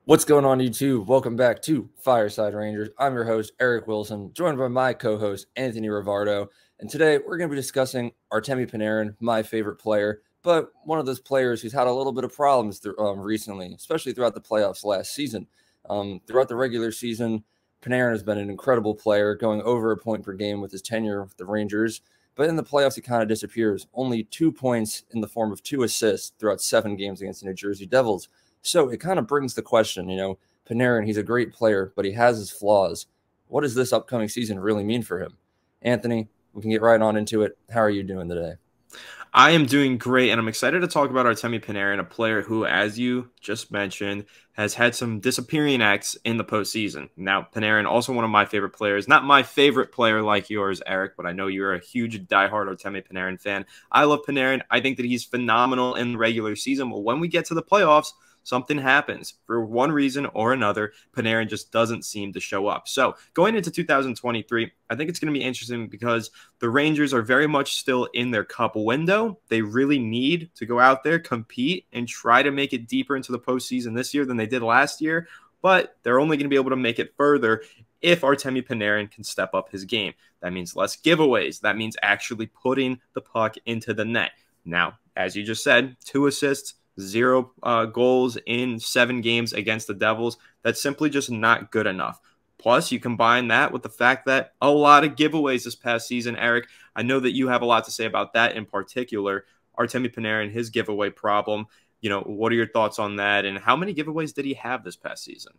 What's going on, YouTube? Welcome back to Fireside Rangers. I'm your host, Eric Wilson, joined by my co-host, Anthony Rivardo. And today we're going to be discussing Artemi Panarin, my favorite player, but one of those players who's had a little bit of problems recently, especially throughout the playoffs last season. Throughout the regular season, Panarin has been an incredible player, going over a point per game with his tenure with the Rangers. But in the playoffs, he kind of disappears. Only 2 points in the form of 2 assists throughout 7 games against the New Jersey Devils. So it kind of brings the question, Panarin, he's a great player, but he has his flaws. What does this upcoming season really mean for him? Anthony, we can get right on into it. How are you doing today? I am doing great, and I'm excited to talk about Artemi Panarin, a player who, as you just mentioned, has had some disappearing acts in the postseason. Now, Panarin, also one of my favorite players. Not my favorite player like yours, Eric, but I know you're a huge diehard Artemi Panarin fan. I love Panarin. I think that he's phenomenal in the regular season, but when we get to the playoffs, something happens. For one reason or another, Panarin just doesn't seem to show up. So going into 2023, I think it's going to be interesting because the Rangers are very much still in their cup window. They really need to go out there, compete, and try to make it deeper into the postseason this year than they did last year. But they're only going to be able to make it further if Artemi Panarin can step up his game. That means less giveaways. That means actually putting the puck into the net. Now, as you just said, 2 assists, 0 goals in 7 games against the Devils. That's simply just not good enough. Plus, you combine that with the fact that a lot of giveaways this past season, Eric. I know that you have a lot to say about that in particular. Artemi Panarin, his giveaway problem. What are your thoughts on that? And how many giveaways did he have this past season?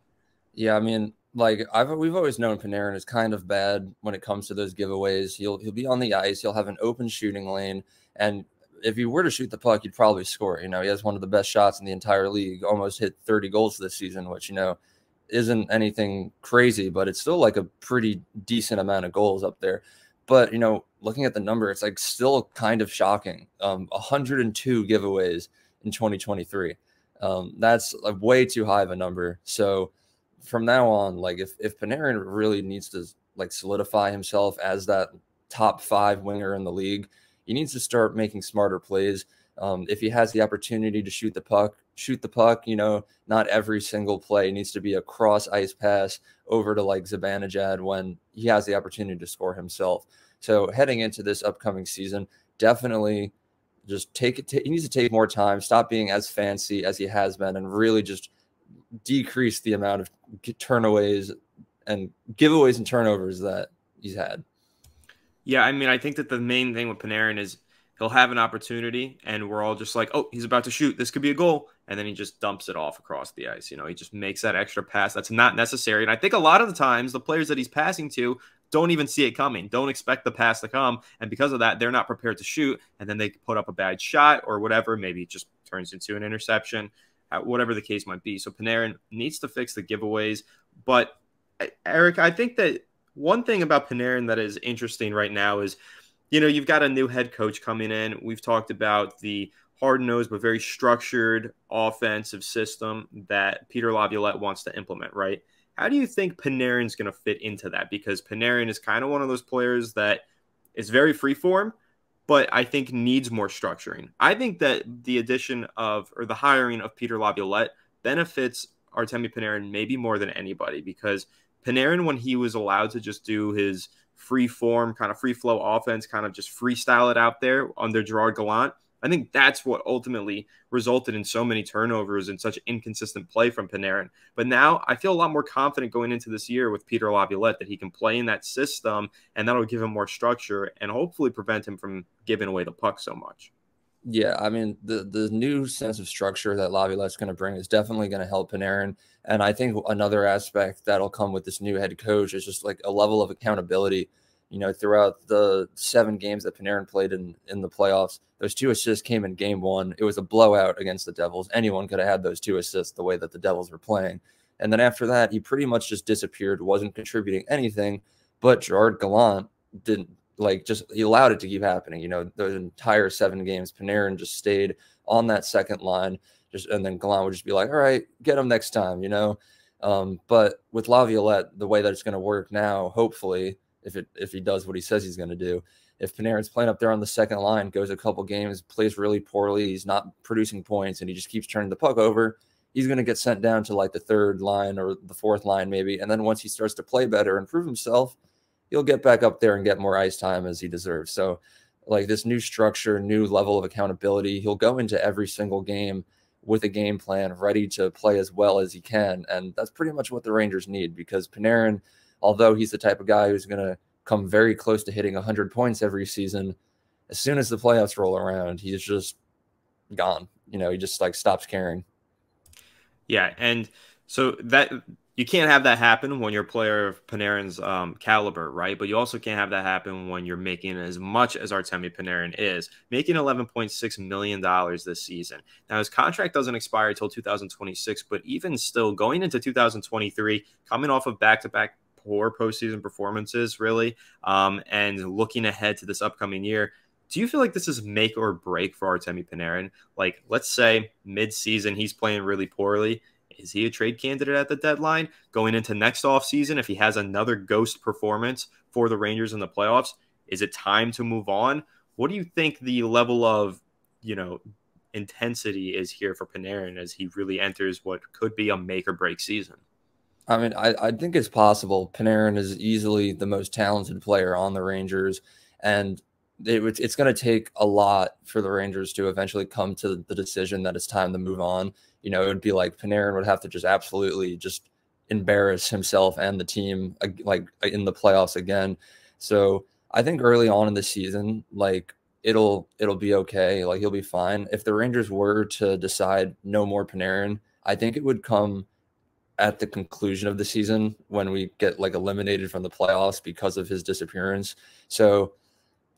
Yeah, I mean, we've always known Panarin is kind of bad when it comes to those giveaways. He'll be on the ice. He'll have an open shooting lane, and if he were to shoot the puck, he'd probably score. He has one of the best shots in the entire league, almost hit 30 goals this season, which, isn't anything crazy, but it's still like a pretty decent amount of goals up there. But, looking at the number, it's like still kind of shocking. 102 giveaways in 2023. That's way too high of a number. So from now on, like if Panarin really needs to solidify himself as that top 5 winger in the league, he needs to start making smarter plays. If he has the opportunity to shoot the puck. Not every single play needs to be a cross ice pass over to Zibanejad when he has the opportunity to score himself. So heading into this upcoming season, definitely just he needs to take more time, stop being as fancy as he has been, and really just decrease the amount of turnaways and giveaways and turnovers that he's had. Yeah, I mean, I think that the main thing with Panarin is he'll have an opportunity, and we're all just like, oh, he's about to shoot. This could be a goal. And then he just dumps it off across the ice. He just makes that extra pass that's not necessary. And I think a lot of the times the players that he's passing to don't even see it coming, don't expect the pass to come. And because of that, they're not prepared to shoot. And then they put up a bad shot or whatever. Maybe it just turns into an interception, whatever the case might be. So Panarin needs to fix the giveaways. But, Eric, I think that one thing about Panarin that is interesting right now is, you've got a new head coach coming in. We've talked about the hard-nosed but very structured offensive system that Peter Laviolette wants to implement, right? How do you think Panarin's going to fit into that? Because Panarin is kind of one of those players that is very freeform, but I think needs more structuring. I think that the the hiring of Peter Laviolette benefits Artemi Panarin maybe more than anybody, because Panarin, when he was allowed to just do his free form, kind of free flow offense, kind of just freestyle it out there under Gerard Gallant, I think that's what ultimately resulted in so many turnovers and such inconsistent play from Panarin. But now I feel a lot more confident going into this year with Peter Laviolette that he can play in that system, and that'll give him more structure and hopefully prevent him from giving away the puck so much. Yeah, I mean, the new sense of structure that Laviolette's going to bring is definitely going to help Panarin. And I think another aspect that'll come with this new head coach is just a level of accountability. Throughout the 7 games that Panarin played in the playoffs, those 2 assists came in game 1. It was a blowout against the Devils. Anyone could have had those 2 assists the way that the Devils were playing. And then after that, he pretty much just disappeared, wasn't contributing anything. But Gerard Gallant didn't. He allowed it to keep happening. Those entire 7 games, Panarin just stayed on that second line, and then Gallant would just be like, all right, get him next time, But with Laviolette, the way that it's going to work now, hopefully, if he does what he says he's going to do, if Panarin's playing up there on the second line, goes a couple games, plays really poorly, he's not producing points, and he just keeps turning the puck over, he's going to get sent down to like the third line or the fourth line maybe. And then once he starts to play better and prove himself, he'll get back up there and get more ice time as he deserves. So like this new structure, new level of accountability, he'll go into every single game with a game plan ready to play as well as he can. And that's pretty much what the Rangers need, because Panarin, although he's the type of guy who's going to come very close to hitting 100 points every season, as soon as the playoffs roll around, he's just gone. He just like stops caring. Yeah, and so that you can't have that happen when you're a player of Panarin's caliber, right? But you also can't have that happen when you're making as much as Artemi Panarin is, making $11.6 million this season. Now, his contract doesn't expire until 2026, but even still, going into 2023, coming off of back-to-back poor postseason performances, really, and looking ahead to this upcoming year, do you feel like this is make or break for Artemi Panarin? Like, let's say mid-season he's playing really poorly. Is he a trade candidate at the deadline? Going into next offseason, if he has another ghost performance for the Rangers in the playoffs, is it time to move on? What do you think the level of, intensity is here for Panarin as he really enters what could be a make or break season? I mean, I think it's possible. Panarin is easily the most talented player on the Rangers, and it's going to take a lot for the Rangers to eventually come to the decision that it's time to move on. It would be like Panarin would have to just absolutely just embarrass himself and the team like in the playoffs again. So I think early on in the season, like it'll be okay. Like he'll be fine. If the Rangers were to decide no more Panarin, I think it would come at the conclusion of the season when we get like eliminated from the playoffs because of his disappearance. So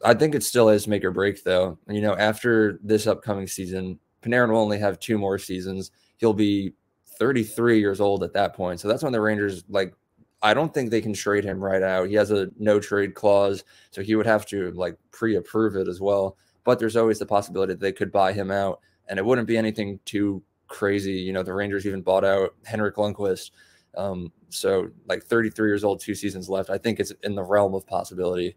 I think it still is make or break, though. After this upcoming season, Panarin will only have 2 more seasons. He'll be 33 years old at that point. So that's when the Rangers, like, I don't think they can trade him right out. He has a no trade clause, so he would have to like pre-approve it as well. But there's always the possibility that they could buy him out, and it wouldn't be anything too crazy. The Rangers even bought out Henrik Lundqvist. So like 33 years old, 2 seasons left. I think it's in the realm of possibility.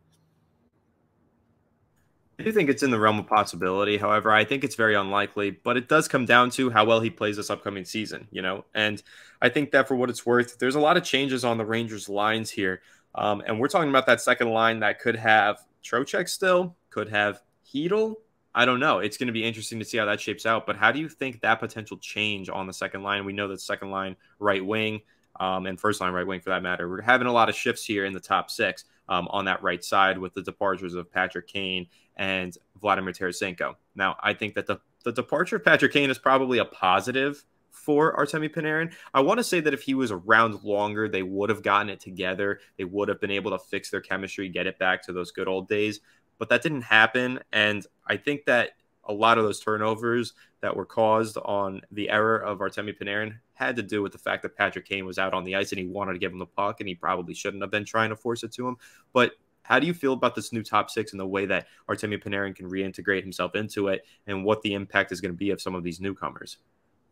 I do think it's in the realm of possibility. However, I think it's very unlikely, but it does come down to how well he plays this upcoming season, And I think that for what it's worth, there's a lot of changes on the Rangers lines here. And we're talking about that second line that could have Trocheck still, could have Hedl. I don't know. It's going to be interesting to see how that shapes out. But how do you think that potential change on the second line? We know that second line right wing and first line right wing for that matter. We're having a lot of shifts here in the top 6 on that right side with the departures of Patrick Kane and Vladimir Tarasenko. Now, I think that the departure of Patrick Kane is probably a positive for Artemi Panarin. I want to say that if he was around longer, they would have gotten it together. They would have been able to fix their chemistry, get it back to those good old days. But that didn't happen. And I think that a lot of those turnovers that were caused on the error of Artemi Panarin had to do with the fact that Patrick Kane was out on the ice and he wanted to give him the puck, and he probably shouldn't have been trying to force it to him. But how do you feel about this new top 6 and the way that Artemi Panarin can reintegrate himself into it, and what the impact is going to be of some of these newcomers?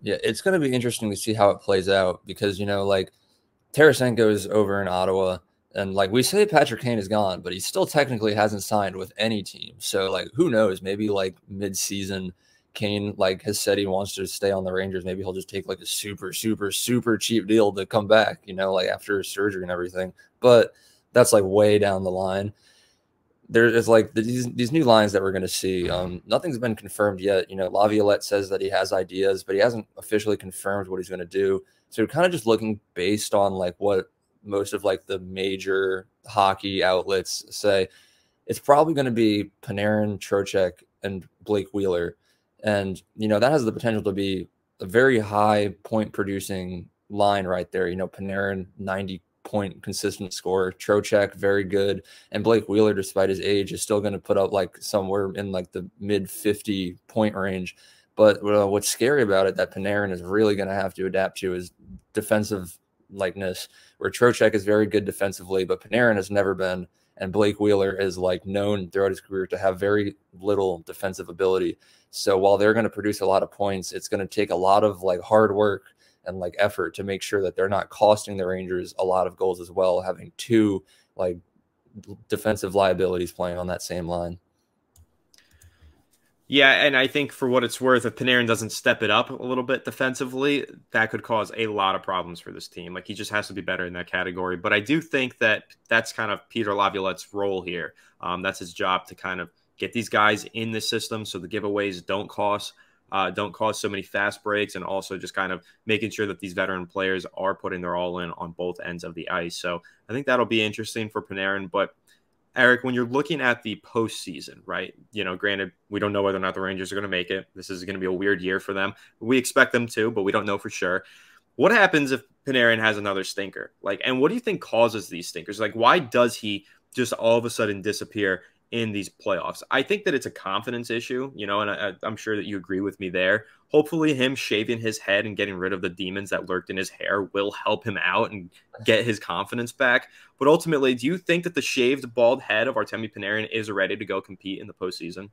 Yeah, it's going to be interesting to see how it plays out because, like Tarasenko is over in Ottawa, and like we say Patrick Kane is gone, but he still technically hasn't signed with any team. So like who knows, maybe like mid-season Kane like has said he wants to stay on the Rangers. Maybe he'll just take like a super, super, super cheap deal to come back, like after surgery and everything. But that's like way down the line. There's like these new lines that we're going to see. Nothing's been confirmed yet. Laviolette says that he has ideas, but he hasn't officially confirmed what he's going to do. So kind of just looking based on like what most of like the major hockey outlets say, it's probably going to be Panarin, Trocheck, and Blake Wheeler. And, that has the potential to be a very high point producing line right there. Panarin, 90-point consistent scorer, Trocheck, very good. And Blake Wheeler, despite his age, is still going to put up like somewhere in like the mid 50 point range. But what's scary about it that Panarin is really going to have to adapt to is defensive likeness, where Trocheck is very good defensively, but Panarin has never been. And Blake Wheeler is like known throughout his career to have very little defensive ability. So while they're going to produce a lot of points, it's going to take a lot of like hard work and like effort to make sure that they're not costing the Rangers a lot of goals as well, having 2 like defensive liabilities playing on that same line. Yeah, and I think for what it's worth, if Panarin doesn't step it up a little bit defensively, that could cause a lot of problems for this team. Like he just has to be better in that category. But I do think that that's kind of Peter Laviolette's role here. That's his job to kind of get these guys in the system so the giveaways don't cause so many fast breaks, and also just kind of making sure that these veteran players are putting their all in on both ends of the ice. So I think that'll be interesting for Panarin, but Eric, when you're looking at the postseason, right? You know, granted, we don't know whether or not the Rangers are going to make it. This is going to be a weird year for them. We expect them to, but we don't know for sure. What happens if Panarin has another stinker? Like, and what do you think causes these stinkers? Like, why does he just all of a sudden disappear in these playoffs? I think that it's a confidence issue, you know, and I'm sure that you agree with me there. Hopefully, him shaving his head and getting rid of the demons that lurked in his hair will help him out and get his confidence back. But ultimately, do you think that the shaved bald head of Artemi Panarin is ready to go compete in the postseason?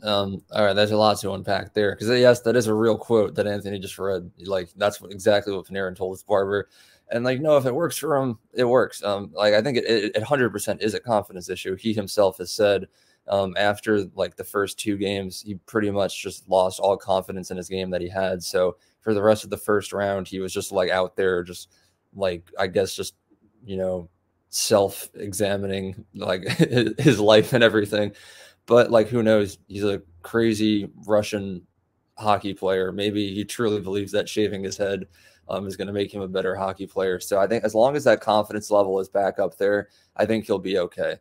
All right, there's a lot to unpack there because yes, that is a real quote that Anthony just read. Like that's exactly what Panarin told his barber, and like no, if it works for him, it works. Like I think it 100% is a confidence issue. He himself has said after like the first two games, he pretty much just lost all confidence in his game that he had. So for the rest of the first round, he was just like out there, just like I guess just you know self-examining like his life and everything. But like, who knows? He's a crazy Russian hockey player. Maybe he truly believes that shaving his head is going to make him a better hockey player. So I think as long as that confidence level is back up there, I think he'll be okay.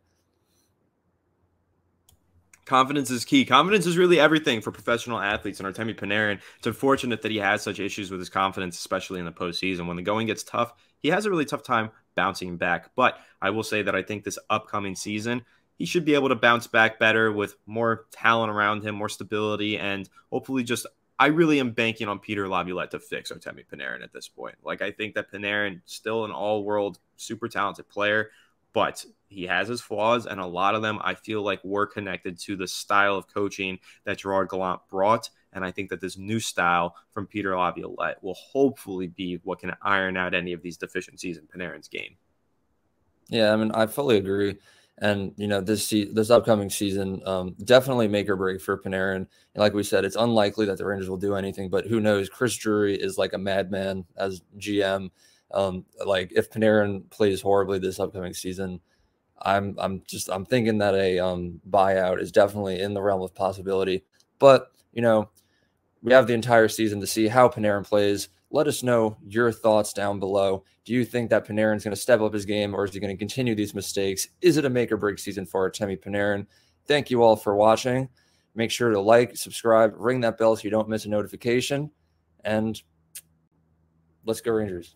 Confidence is key. Confidence is really everything for professional athletes. And Artemi Panarin, it's unfortunate that he has such issues with his confidence, especially in the postseason. When the going gets tough, he has a really tough time bouncing back. But I will say that I think this upcoming season, he should be able to bounce back better with more talent around him, more stability, and hopefully just I really am banking on Peter Laviolette to fix Artemi Panarin at this point. Like I think that Panarin still an all-world super talented player, but he has his flaws, and a lot of them I feel like were connected to the style of coaching that Gerard Gallant brought. And I think that this new style from Peter Laviolette will hopefully be what can iron out any of these deficiencies in Panarin's game. Yeah, I mean, I fully agree. And you know, this upcoming season, definitely make or break for Panarin. And like we said, it's unlikely that the Rangers will do anything, but who knows? Chris Drury is like a madman as GM. Like if Panarin plays horribly this upcoming season, I'm thinking that a buyout is definitely in the realm of possibility. But you know, we have the entire season to see how Panarin plays. Let us know your thoughts down below. Do you think that Panarin's going to step up his game, or is he going to continue these mistakes? Is it a make or break season for Artemi Panarin? Thank you all for watching. Make sure to like, subscribe, ring that bell so you don't miss a notification. And let's go Rangers.